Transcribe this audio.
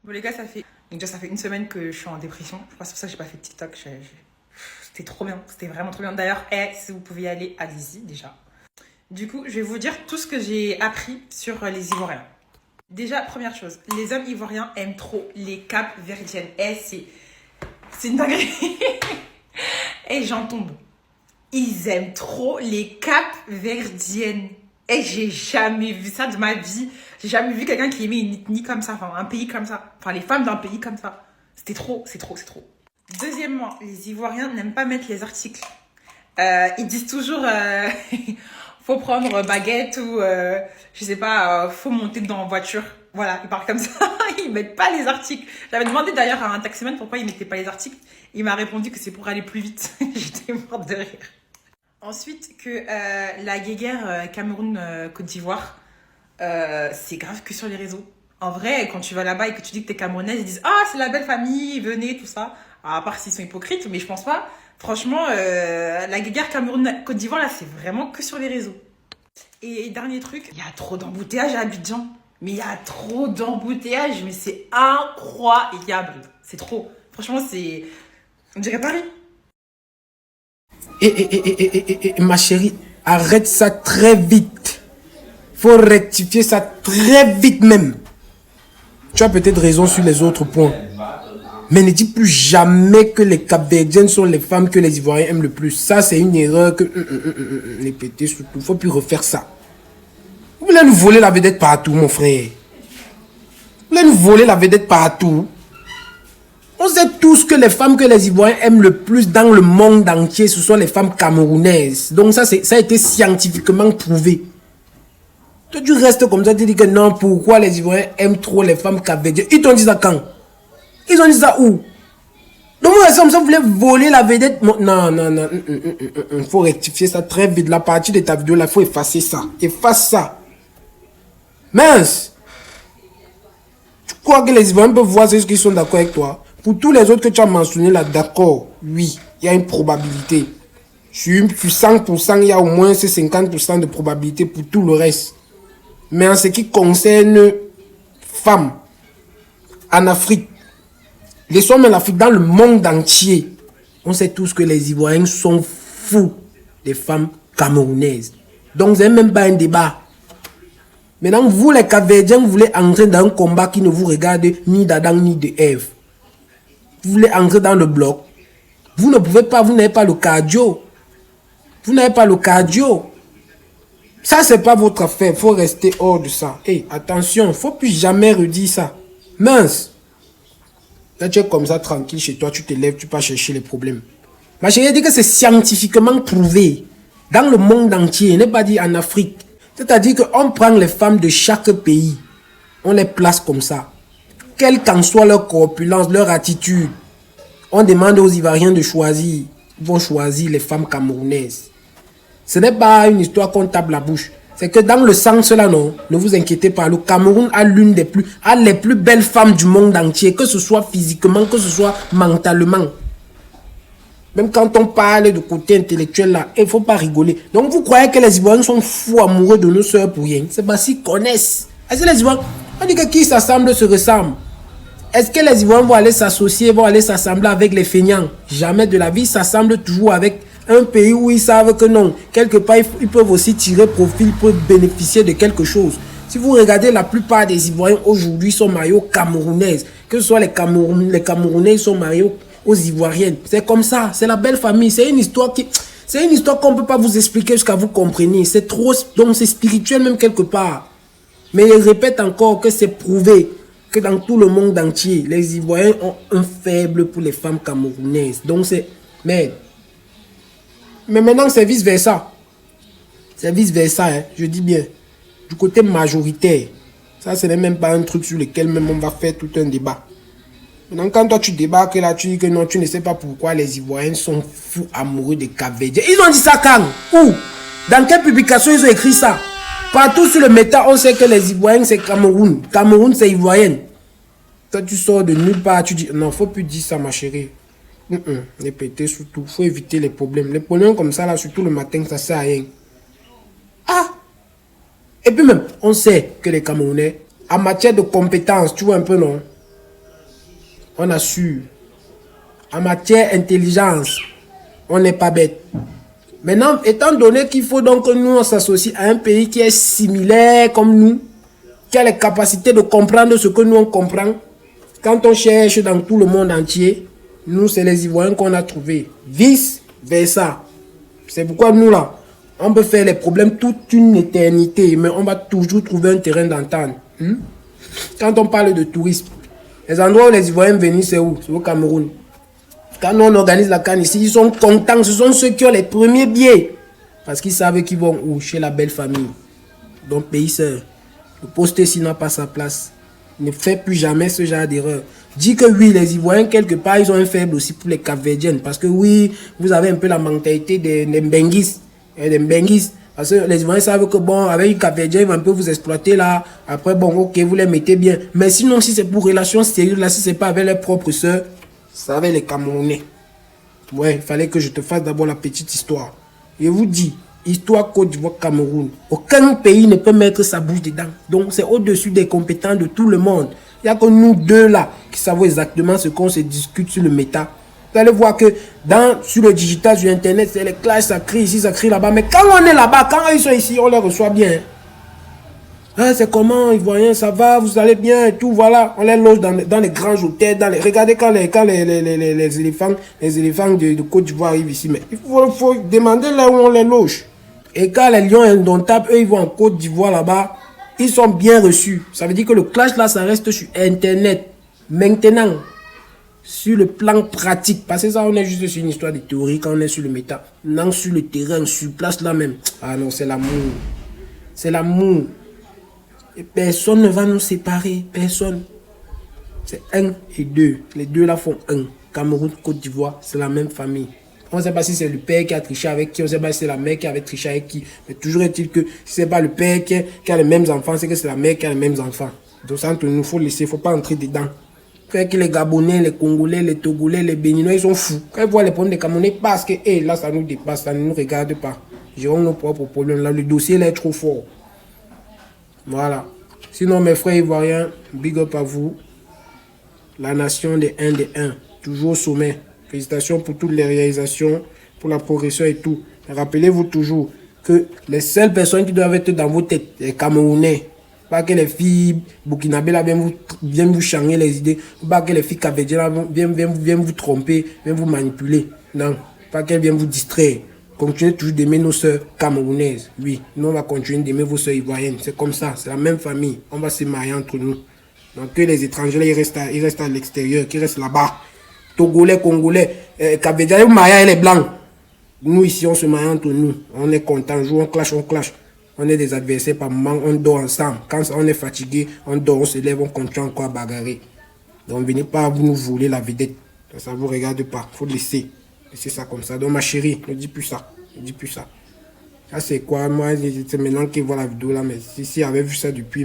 Bon les gars, ça fait une semaine que je suis en dépression. Je crois que c'est pour ça que j'ai pas fait de TikTok. C'était trop bien, c'était vraiment trop bien. D'ailleurs, si vous pouvez y aller, allez-y déjà. Du coup, je vais vous dire tout ce que j'ai appris sur les Ivoiriens. Déjà, première chose, les hommes ivoiriens aiment trop les capverdiennes. C'est une dinguerie. Et j'en tombe. Ils aiment trop les capverdiennes. Et j'ai jamais vu ça de ma vie. J'ai jamais vu quelqu'un qui aimait une ethnie comme ça, enfin un pays comme ça. Enfin les femmes d'un pays comme ça. C'était trop, c'est trop, c'est trop. Deuxièmement, les Ivoiriens n'aiment pas mettre les articles. Ils disent toujours faut prendre baguette ou je sais pas, faut monter dans voiture. Voilà, ils parlent comme ça. Ils mettent pas les articles. J'avais demandé d'ailleurs à un taximan pourquoi ils mettaient pas les articles. Il m'a répondu que c'est pour aller plus vite. J'étais morte de rire. Ensuite, que la guéguerre Cameroun-Côte d'Ivoire, c'est grave que sur les réseaux. En vrai, quand tu vas là-bas et que tu dis que t'es camerounaise, ils disent « Ah, c'est la belle famille, venez, tout ça. » À part s'ils sont hypocrites, mais je pense pas. Franchement, la guéguerre Cameroun-Côte d'Ivoire, là, c'est vraiment que sur les réseaux. Et dernier truc, il y a trop d'embouteillages à Abidjan. Mais il y a trop d'embouteillages, mais c'est incroyable. C'est trop. Franchement, c'est... On dirait Paris. Ma chérie, arrête ça très vite. Faut rectifier ça très vite même. Tu as peut-être raison sur les autres points. Mais ne dis plus jamais que les Cap-Verdiennes sont les femmes que les Ivoiriens aiment le plus. Ça, c'est une erreur que... Répétez surtout. Faut plus refaire ça. Vous voulez nous voler la vedette partout, mon frère. Vous voulez nous voler la vedette partout. On sait tous que les femmes que les Ivoiriens aiment le plus dans le monde entier, ce sont les femmes camerounaises. Donc ça a été scientifiquement prouvé. Toi, tu restes comme ça, tu dis que non, pourquoi les Ivoiriens aiment trop les femmes capverdiennes? Ils t'ont dit ça quand? Ils ont dit ça où? Donc vous restez comme ça, vous voulez voler la vedette? Non, il faut rectifier ça très vite. La partie de ta vidéo, là, il faut effacer ça. Efface ça. Mince! Tu crois que les Ivoiriens peuvent voir ce qu'ils sont d'accord avec toi? Pour tous les autres que tu as mentionnés là, d'accord, oui, il y a une probabilité. Sur 100%, il y a au moins ces 50% de probabilité pour tout le reste. Mais en ce qui concerne femmes, en Afrique, les femmes en Afrique, dans le monde entier, on sait tous que les Ivoiriens sont fous des femmes camerounaises. Donc, ce n'est même pas un débat. Maintenant, vous les Cap-Verdiens, vous voulez entrer dans un combat qui ne vous regarde ni d'Adam ni de Ève. Vous voulez entrer dans le bloc. Vous ne pouvez pas, vous n'avez pas le cardio. Vous n'avez pas le cardio. Ça, c'est pas votre affaire. Il faut rester hors de ça. Hey, attention, il ne faut plus jamais redire ça. Mince. Là, tu es comme ça, tranquille chez toi, tu te lèves, tu peux chercher les problèmes. Ma chérie dit que c'est scientifiquement prouvé. Dans le monde entier, n'est pas dit en Afrique. C'est-à-dire qu'on prend les femmes de chaque pays. On les place comme ça. Quelle qu'en soit leur corpulence, leur attitude, on demande aux Ivoiriens de choisir. Ils vont choisir les femmes camerounaises. Ce n'est pas une histoire qu'on tape la bouche. C'est que dans le sens là, non, ne vous inquiétez pas. Le Cameroun a les plus belles femmes du monde entier, que ce soit physiquement, que ce soit mentalement. Même quand on parle de côté intellectuel là, il ne faut pas rigoler. Donc vous croyez que les Ivoiriens sont fous amoureux de nos soeurs pour rien? C'est parce qu'ils connaissent. Est-ce que les Ivoiriens, on dit que qui s'assemble se ressemble? Est-ce que les Ivoiriens vont aller s'associer, vont aller s'assembler avec les feignants? Jamais de la vie, ils s'assemblent toujours avec un pays où ils savent que non, quelque part, ils peuvent aussi tirer profit, ils peuvent bénéficier de quelque chose. Si vous regardez, la plupart des Ivoiriens aujourd'hui sont mariés aux Camerounaises. Que ce soit les Camerounais, ils sont mariés aux Ivoiriennes. C'est comme ça, c'est la belle famille. C'est une histoire qu'on ne peut pas vous expliquer jusqu'à vous compreniez. C'est trop, donc c'est spirituel même quelque part. Mais je répète encore que c'est prouvé que dans tout le monde entier, les Ivoiriens ont un faible pour les femmes camerounaises. Donc c'est... Mais maintenant, c'est vice-versa. C'est vice-versa, hein, je dis bien. Du côté majoritaire. Ça, ce n'est même pas un truc sur lequel même on va faire tout un débat. Maintenant, quand toi, tu débarques là, tu dis que non, tu ne sais pas pourquoi les Ivoiriens sont fous amoureux des Cap-Verdiens. Ils ont dit ça quand? Où? Dans quelle publication ils ont écrit ça? Partout sur le méta, on sait que les Ivoiriens, c'est Cameroun. Cameroun, c'est Ivoirienne. Toi, tu sors de nulle part, tu dis, non, faut plus dire ça, ma chérie. Répétez surtout, faut éviter les problèmes. Les problèmes comme ça, là, surtout le matin, ça sert à rien. Ah! Et puis même, on sait que les Camerounais, en matière de compétences, tu vois un peu, non? on assure. En matière intelligence, on n'est pas bête. Maintenant, étant donné qu'il faut donc que nous on s'associe à un pays qui est similaire comme nous, qui a les capacités de comprendre ce que nous on comprend, quand on cherche dans tout le monde entier, nous c'est les Ivoiriens qu'on a trouvés. Vice versa. C'est pourquoi nous là, on peut faire les problèmes toute une éternité, mais on va toujours trouver un terrain d'entente. Quand on parle de tourisme, les endroits où les Ivoiriens viennent, c'est où? C'est au Cameroun. Quand on organise la CAN ici, ils sont contents. Ce sont ceux qui ont les premiers billets. Parce qu'ils savent qu'ils vont où? Chez la belle famille. Donc, pays sœur, le poste ici n'a pas sa place. Ne faites plus jamais ce genre d'erreur. Dis que oui, les Ivoiriens, quelque part, ils ont un faible aussi pour les Cap-Verdiennes. Parce que oui, vous avez un peu la mentalité des Mbenguis. Parce que les Ivoiriens savent que bon, avec une Cap-Verdien, ils vont un peu vous exploiter là. Après, bon, ok, vous les mettez bien. Mais sinon, si c'est pour relations sérieuses, là, si c'est pas avec leurs propres sœurs, c'est avec les Camerounais. Ouais, il fallait que je te fasse d'abord la petite histoire. Je vous dis, histoire Côte d'Ivoire Cameroun. Aucun pays ne peut mettre sa bouche dedans. Donc, c'est au-dessus des compétences de tout le monde. Il n'y a que nous deux là qui savons exactement ce qu'on se discute sur le méta. Vous allez voir que sur le digital, sur Internet, c'est les clashs, ça crie ici, ça crie là-bas. Mais quand on est là-bas, quand ils sont ici, on les reçoit bien. Ah, c'est comment, Ivoiriens, ça va, vous allez bien et tout, voilà. On les loge dans les grands hôtels. Regardez quand les éléphants de Côte d'Ivoire arrivent ici. Mais il faut demander là où on les loge. Et quand les lions indomptables, eux, ils vont en Côte d'Ivoire là-bas, ils sont bien reçus. Ça veut dire que le clash là, ça reste sur Internet. Maintenant, sur le plan pratique, parce que ça, on est juste sur une histoire de théorie quand on est sur le méta. Non, sur le terrain, sur place là même. Ah non, c'est l'amour. C'est l'amour. Et personne ne va nous séparer. Personne. C'est 1 et 2. Les deux là font 1. Cameroun, Côte d'Ivoire, c'est la même famille. On ne sait pas si c'est le père qui a triché avec qui, on ne sait pas si c'est la mère qui avait triché avec qui. Mais toujours est-il que si ce n'est pas le père qui a les mêmes enfants, c'est que c'est la mère qui a les mêmes enfants. Donc ça, il nous faut laisser, il ne faut pas entrer dedans. Fait que les Gabonais, les Congolais, les Togolais, les Béninois, ils sont fous. Quand ils voient les problèmes des Camerounais, parce que hey, là, ça nous dépasse, ça ne nous regarde pas. Gérons nos propres problèmes. Là, le dossier là, est trop fort. Voilà. Sinon, mes frères ivoiriens, big up à vous. La nation des 1 des 1. Toujours au sommet. Félicitations pour toutes les réalisations, pour la progression et tout. Rappelez-vous toujours que les seules personnes qui doivent être dans vos têtes, les Camerounais. Pas que les filles burkinabé là viennent vous changer les idées. Pas que les filles capverdiennes viennent vous tromper, viennent vous manipuler. Non. Pas qu'elles viennent vous distraire. Continuez toujours d'aimer nos sœurs camerounaises. Oui, nous on va continuer d'aimer vos sœurs ivoiriennes. C'est comme ça, c'est la même famille. On va se marier entre nous. Donc que les étrangers, là, ils restent à l'extérieur, qu'ils restent là-bas. Togolais, Congolais, Cap-Verdiens, vous mariez les blancs. Nous ici, on se marie entre nous. On est content, on joue, on clash, on clash. On est des adversaires par moment, on dort ensemble. Quand on est fatigué, on dort, on se lève, on continue encore à bagarrer. Donc venez pas vous nous voler la vedette. Ça vous regarde pas, faut laisser. C'est ça comme ça. Donc ma chérie, ne dis plus ça. Ne dis plus ça. Ça c'est quoi? Moi, c'est maintenant qu'il voit la vidéo là, mais si avait vu ça depuis.